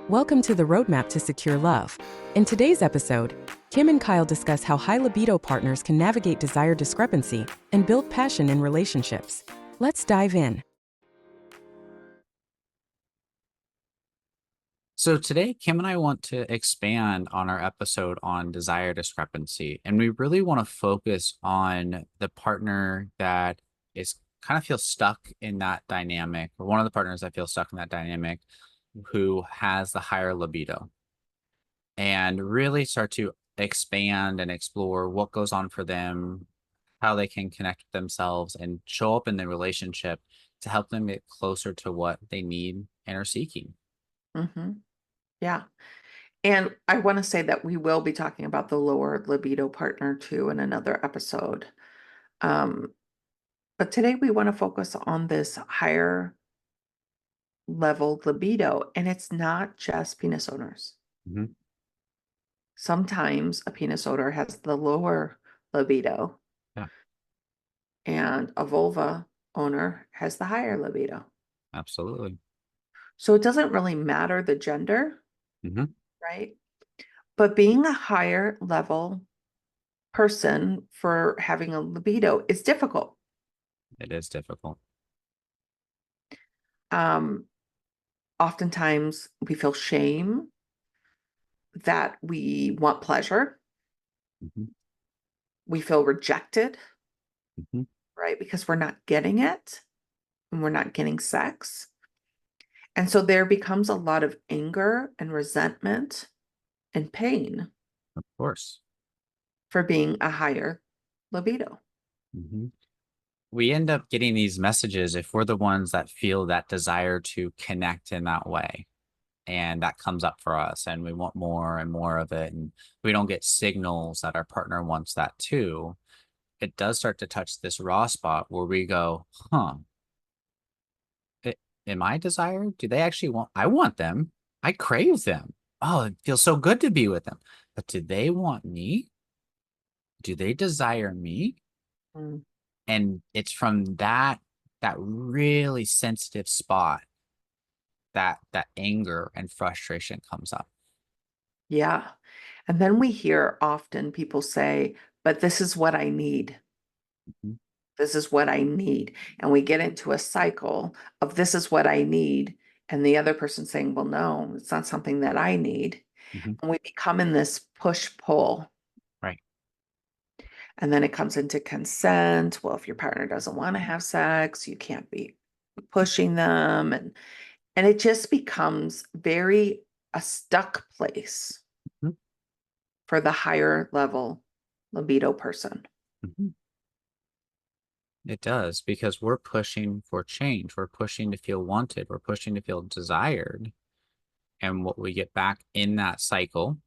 Welcome to the Roadmap to Secure Love. In today's episode, Kim and Kyle discuss how high libido partners can navigate desire discrepancy and build passion in relationships. Let's dive in. So today, Kim and I want to expand on our episode on desire discrepancy. And we really want to focus on the partner that is kind of feels stuck in that dynamic, or one of the partners that feels stuck in that dynamic who has the higher libido, and really start to expand and explore what goes on for them, how they can connect with themselves and show up in the relationship to help them get closer to what they need and are seeking. hmm Yeah. And I want to say that we will be talking about the lower libido partner too in another episode. Um, but today we want to focus on this higher level libido, and it's not just penis owners. Mhm. Sometimes a penis owner has the lower libido, Yeah, and a vulva owner has the higher libido. absolutely. So it doesn't really matter the gender, Mhm. right? But being a higher level person for having a libido is difficult. It is difficult. Um, Oftentimes we feel shame that we want pleasure. Mhm. We feel rejected, Mhm. right? Because we're not getting it and we're not getting sex. And so there becomes a lot of anger and resentment and pain Of course. for being a higher libido. Mhm. We end up getting these messages if we're the ones that feel that desire to connect in that way. And that comes up for us, and we want more and more of it. And we don't get signals that our partner wants that too. It does start to touch this raw spot where we go, huh, it, am I desired? Do they actually want, I want them. I crave them. Oh, it feels so good to be with them. But do they want me? Do they desire me? Mm. And it's from that really sensitive spot that anger and frustration comes up. Yeah. And then we hear often people say, but this is what I need. Mhm. This is what I need. And we get into a cycle of this is what I need. And the other person saying, well, no, it's not something that I need. Mhm. And we become in this push pull. Right. And then it comes into consent. Well, if your partner doesn't want to have sex, you can't be pushing them. And it just becomes very a stuck place Mhm. for the higher level libido person. Mhm. It does, because we're pushing for change. We're pushing to feel wanted. We're pushing to feel desired. And what we get back in that cycle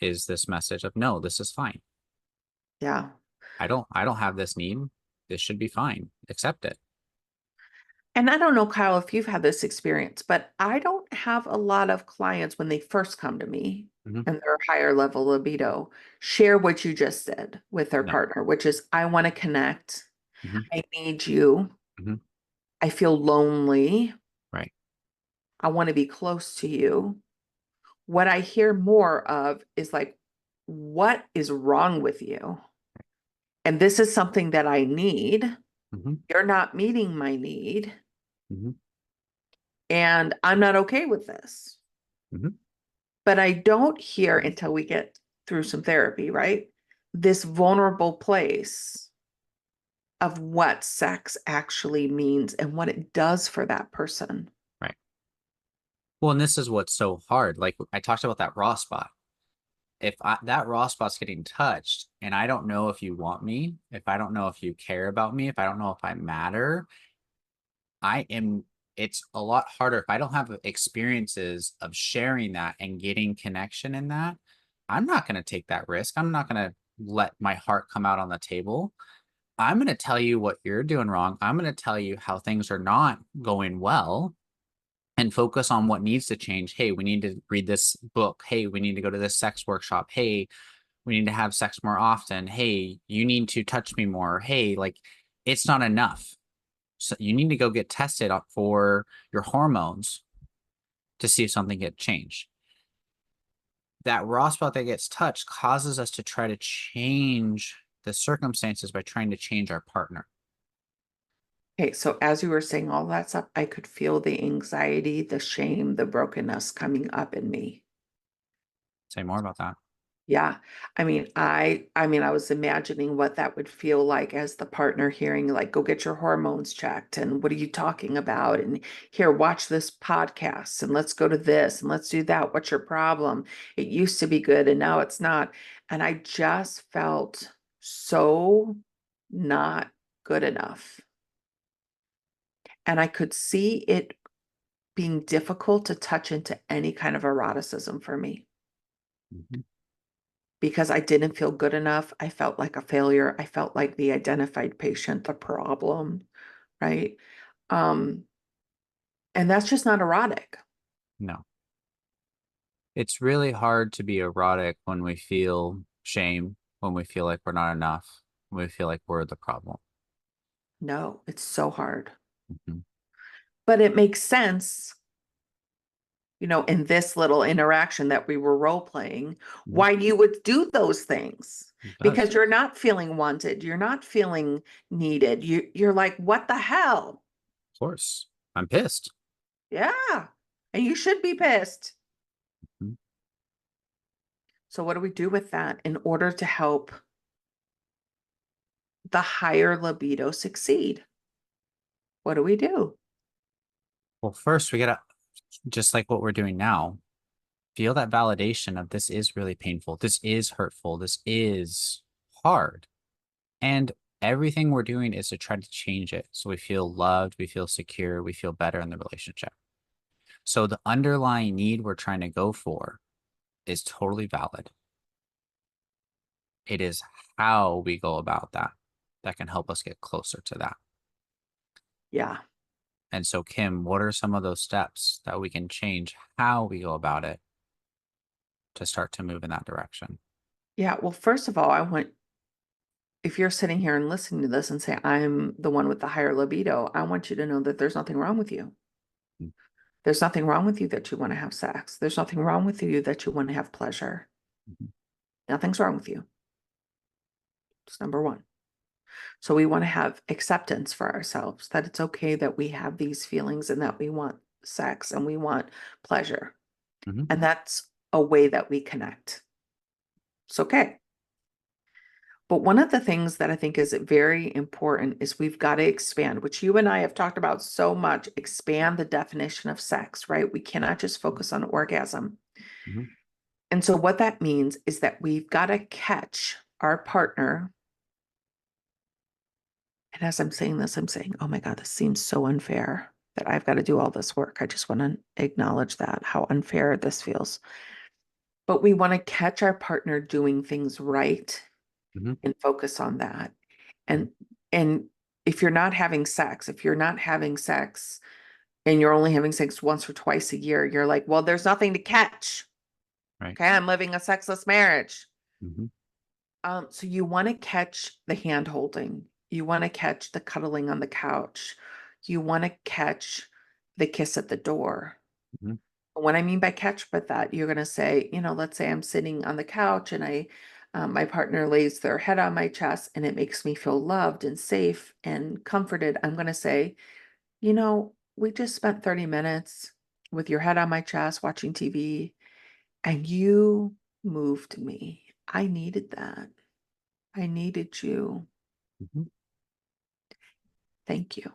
is this message of, no, this is fine. Yeah. I don't have this need. This should be fine. Accept it. And I don't know, Kyle, if you've had this experience, but I don't have a lot of clients when they first come to me Mhm. and their higher level libido share what you just said with their No. partner, which is, I want to connect. Mhm. I need you. Mhm. I feel lonely. Right. I want to be close to you. What I hear more of is like, what is wrong with you? And this is something that I need. Mhm. You're not meeting my need. Mhm. And I'm not okay with this. Mhm. But I don't hear until we get through some therapy, right? This vulnerable place of what sex actually means and what it does for that person. Right. Well, and this is what's so hard. Like I talked about that raw spot. If that raw spot's getting touched and I don't know if you want me, if I don't know if you care about me, if I don't know if I matter, I am, it's a lot harder if I don't have experiences of sharing that and getting connection in that. I'm not going to take that risk. I'm not going to let my heart come out on the table. I'm going to tell you what you're doing wrong. I'm going to tell you how things are not going well and focus on what needs to change. Hey, we need to read this book. Hey, we need to go to this sex workshop. Hey, we need to have sex more often. Hey, you need to touch me more. Hey, like it's not enough. So you need to go get tested for your hormones to see if something get changed. that raw spot that gets touched causes us to try to change the circumstances by trying to change our partner. Okay, so as you were saying all that stuff, I could feel the anxiety, the shame, the brokenness coming up in me. Say more about that. Yeah. I was imagining what that would feel like as the partner hearing, like, go get your hormones checked. And what are you talking about? And here, watch this podcast and let's go to this and let's do that. What's your problem? It used to be good and now it's not. And I just felt so not good enough. And I could see it being difficult to touch into any kind of eroticism for me. Mhm. Because I didn't feel good enough. I felt like a failure. I felt like the identified patient, the problem, right? Um, and that's just not erotic. No. It's really hard to be erotic when we feel shame, when we feel like we're not enough, when we feel like we're the problem. No, it's so hard. Mhm. But it makes sense, in this little interaction that we were role playing, Mhm. why you would do those things. It Because does. you're not feeling wanted, you're not feeling needed. You're like, what the hell? Of course. I'm pissed. Yeah. And you should be pissed. Mhm. So what do we do with that in order to help the higher libido succeed? What do we do? Well, first we gotta, just like what we're doing now, feel that validation of this is really painful. This is hurtful. This is hard. And everything we're doing is to try to change it. So we feel loved, we feel secure, we feel better in the relationship. So the underlying need we're trying to go for is totally valid. It is how we go about that that can help us get closer to that. Yeah. And so, Kim, what are some of those steps that we can change how we go about it to start to move in that direction? Yeah. Well, first of all, if you're sitting here and listening to this and say, I'm the one with the higher libido, I want you to know that there's nothing wrong with you. Mm. There's nothing wrong with you that you want to have sex. There's nothing wrong with you that you want to have pleasure. Mhm. Nothing's wrong with you. It's number one. So we want to have acceptance for ourselves that it's okay that we have these feelings and that we want sex and we want pleasure. Mhm. And that's a way that we connect. It's okay. But one of the things that I think is very important is we've got to expand, which you and I have talked about so much, expand the definition of sex, right? We cannot just focus on orgasm. Mhm. And so what that means is that we've got to catch our partner. And as I'm saying this, I'm saying, oh my God, this seems so unfair that I've got to do all this work. I just want to acknowledge that, how unfair this feels. But we want to catch our partner doing things right Mhm. and focus on that. And and if you're not having sex, and you're only having sex once or twice a year, you're like, well, there's nothing to catch. Right. Okay, I'm living a sexless marriage. Mhm. So you want to catch the hand holding. You want to catch the cuddling on the couch. You want to catch the kiss at the door. Mhm. What I mean by catch with that, you're going to say, let's say I'm sitting on the couch and my partner lays their head on my chest and it makes me feel loved and safe and comforted. I'm going to say, we just spent 30 minutes with your head on my chest watching TV and you moved me. I needed that. I needed you. Mhm. Thank you.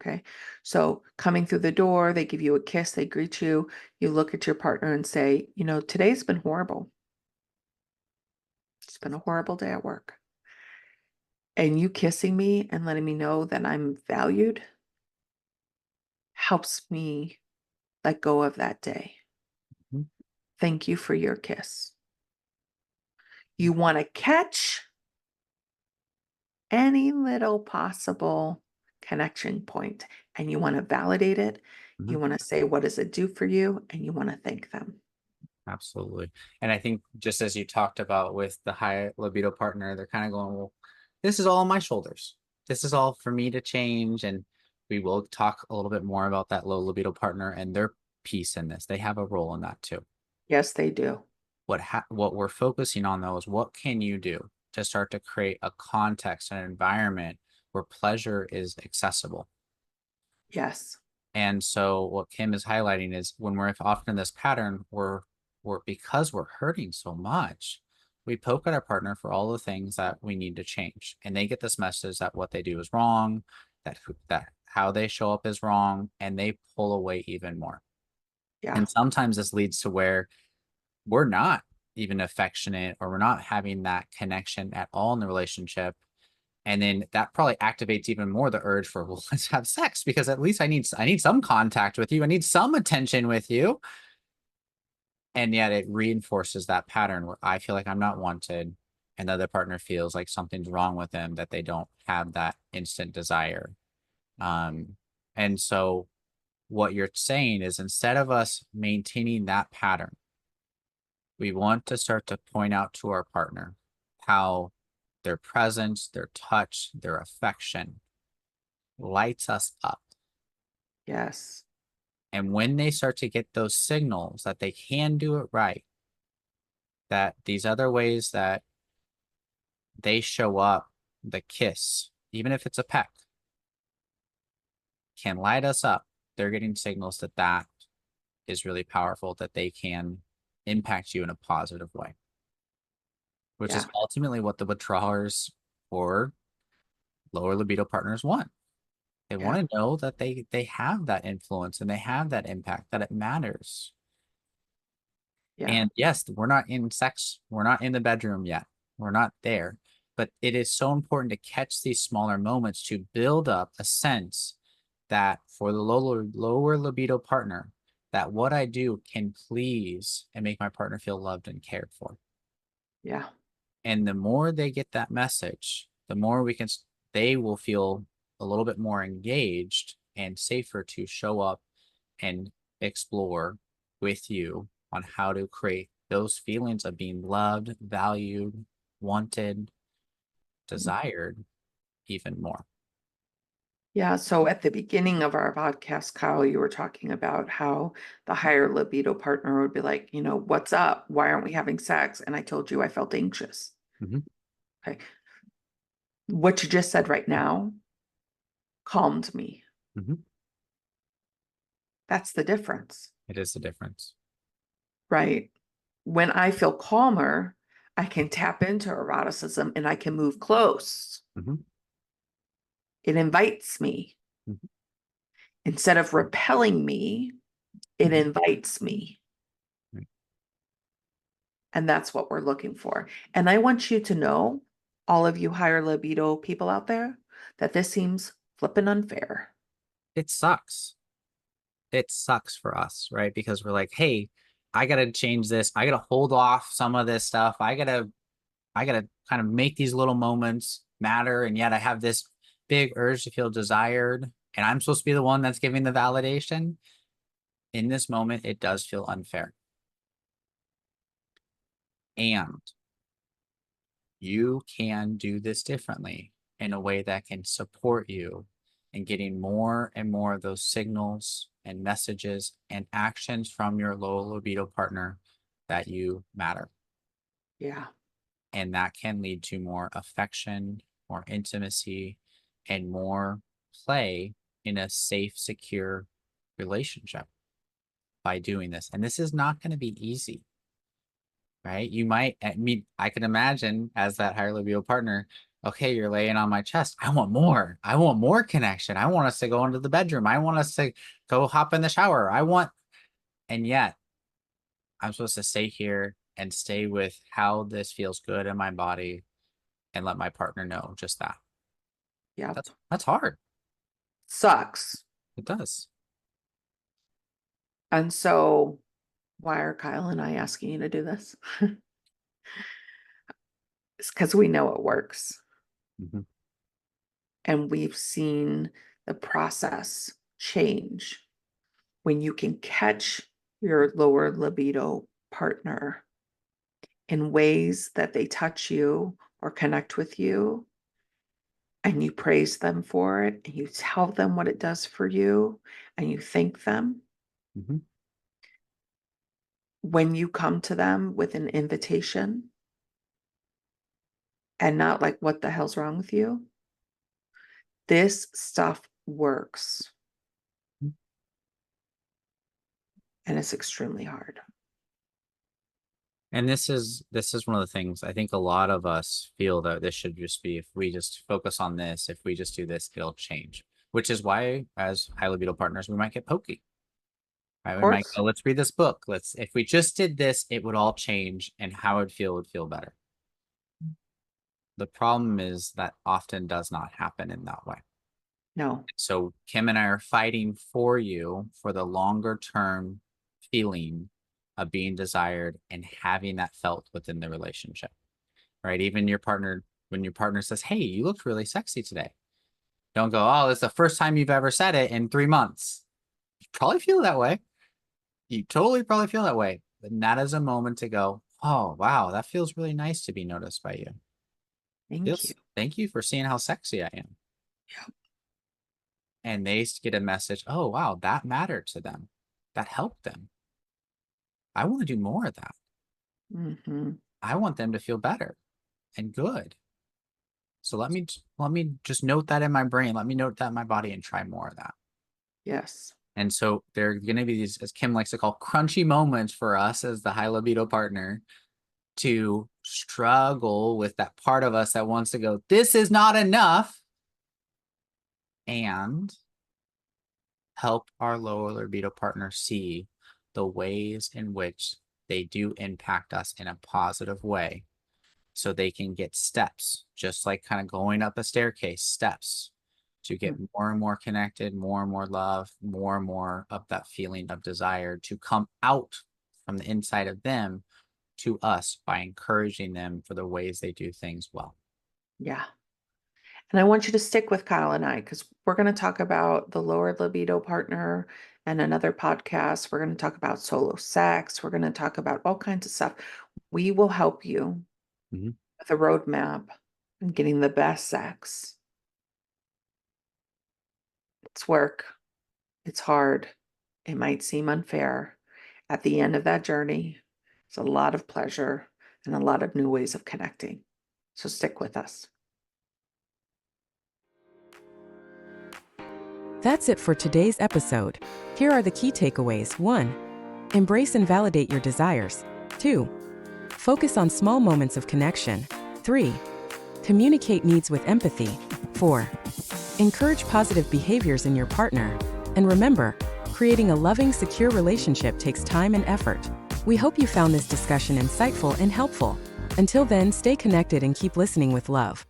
Okay. So coming through the door, they give you a kiss, they greet you. You look at your partner and say, today's been horrible. It's been a horrible day at work. And you kissing me and letting me know that I'm valued helps me let go of that day. Mhm. Thank you for your kiss. You want to catch any little possible connection point and you want to validate it. You Mhm. want to say, what does it do for you? And you want to thank them. Absolutely. And I think just as you talked about with the high libido partner, they're kind of going, well, this is all on my shoulders. This is all for me to change. And we will talk a little bit more about that low libido partner and their piece in this. They have a role in that too. Yes, they do. What we're focusing on though is what can you do to start to create a context, an environment where pleasure is accessible. Yes. And so what Kim is highlighting is when we're often in this pattern, we're because we're hurting so much, we poke at our partner for all the things that we need to change. And they get this message that what they do is wrong, that how they show up is wrong, and they pull away even more. Yeah. And sometimes this leads to where we're not even affectionate or we're not having that connection at all in the relationship. And then that probably activates even more the urge for, well, let's have sex because at least I need some contact with you. I need some attention with you. And yet it reinforces that pattern where I feel like I'm not wanted and the other partner feels like something's wrong with them, that they don't have that instant desire. Um, and so what you're saying is instead of us maintaining that pattern, we want to start to point out to our partner how their presence, their touch, their affection lights us up. Yes. And when they start to get those signals that they can do it right, that these other ways that they show up, the kiss, even if it's a peck, can light us up, they're getting signals that that is really powerful, that they can impact you in a positive way, which is Yeah. ultimately what the withdrawers or lower libido partners want. They Yeah. want to know that they have that influence and they have that impact, that it matters. Yeah. And yes, we're not in sex, we're not in the bedroom yet. We're not there. But it is so important to catch these smaller moments to build up a sense that for the lower libido partner, that what I do can please and make my partner feel loved and cared for. Yeah. And the more they get that message, the more they will feel a little bit more engaged and safer to show up and explore with you on how to create those feelings of being loved, valued, wanted, desired even more. Yeah. So at the beginning of our podcast, Kyle, you were talking about how the higher libido partner would be like, what's up? Why aren't we having sex? And I told you I felt anxious. Mhm. Okay. What you just said right now calmed me. Mhm. That's the difference, It is the difference. right? When I feel calmer, I can tap into eroticism and I can move close. Mhm. It invites me. Mhm. Instead of repelling me, it Mhm. invites me. Right. And that's what we're looking for. And I want you to know, all of you higher libido people out there, that this seems flippin' unfair. It sucks. It sucks for us, right? Because we're like, hey, I gotta change this. I gotta hold off some of this stuff. I gotta kind of make these little moments matter. And yet I have this big urge to feel desired. And I'm supposed to be the one that's giving the validation. In this moment, it does feel unfair. And you can do this differently in a way that can support you in getting more and more of those signals and messages and actions from your low libido partner that you matter. Yeah. And that can lead to more affection, more intimacy, and more play in a safe, secure relationship by doing this. And this is not going to be easy, right? I can imagine as that higher libido partner, okay, you're laying on my chest. I want more. I want more connection. I want us to go into the bedroom. I want us to go hop in the shower. And yet I'm supposed to stay here and stay with how this feels good in my body and let my partner know just that. Yeah. That's hard. Sucks. It does. And so, why are Kyle and I asking you to do this? It's because we know it works. Mhm. And we've seen the process change when you can catch your lower libido partner in ways that they touch you or connect with you, and you praise them for it, and you tell them what it does for you, and you thank them. Mhm. when you come to them with an invitation and not like, what the hell's wrong with you? This stuff works. And it's extremely hard. And this is one of the things I think a lot of us feel that this should just be, if we just focus on this, if we just do this, it'll change. Which is why, as high libido partners, we might get pokey. Right? We might go, let's read this book. If we just did this, it would all change, and how it would feel better. The problem is that often does not happen in that way. No. So Kim and I are fighting for you for the longer term feeling of being desired and having that felt within the relationship, right? Even your partner, when your partner says, hey, you looked really sexy today, don't go, oh, it's the first time you've ever said it in 3 months. You probably feel that way. You totally probably feel that way. But that is a moment to go, oh, wow, that feels really nice to be noticed by you. Thank you. Thank you for seeing how sexy I am. Yeah. And they get a message, oh, wow, that mattered to them. That helped them. I want to do more of that. Mm-hmm. I want them to feel better and good. So let me just note that in my brain. Let me note that in my body and try more of that. Yes. And so there are going to be these, as Kim likes to call, crunchy moments for us as the high libido partner to struggle with that part of us that wants to go, this is not enough, and help our lower libido partner see the ways in which they do impact us in a positive way, so they can get steps, just like kind of going up a staircase, steps to get more and more connected, more and more love, more and more of that feeling of desire to come out from the inside of them to us by encouraging them for the ways they do things well. Yeah. And I want you to stick with Kyle and I, because we're going to talk about the lower libido partner and another podcast. We're going to talk about solo sex. We're going to talk about all kinds of stuff. We will help you with a roadmap and getting the best sex. It's work. It's hard. It might seem unfair. At the end of that journey, it's a lot of pleasure and a lot of new ways of connecting. So stick with us. That's it for today's episode. Here are the key takeaways. 1. Embrace and validate your desires. 2. Focus on small moments of connection. 3. Communicate needs with empathy. 4. Encourage positive behaviors in your partner. And remember, creating a loving, secure relationship takes time and effort. We hope you found this discussion insightful and helpful. Until then, stay connected and keep listening with love.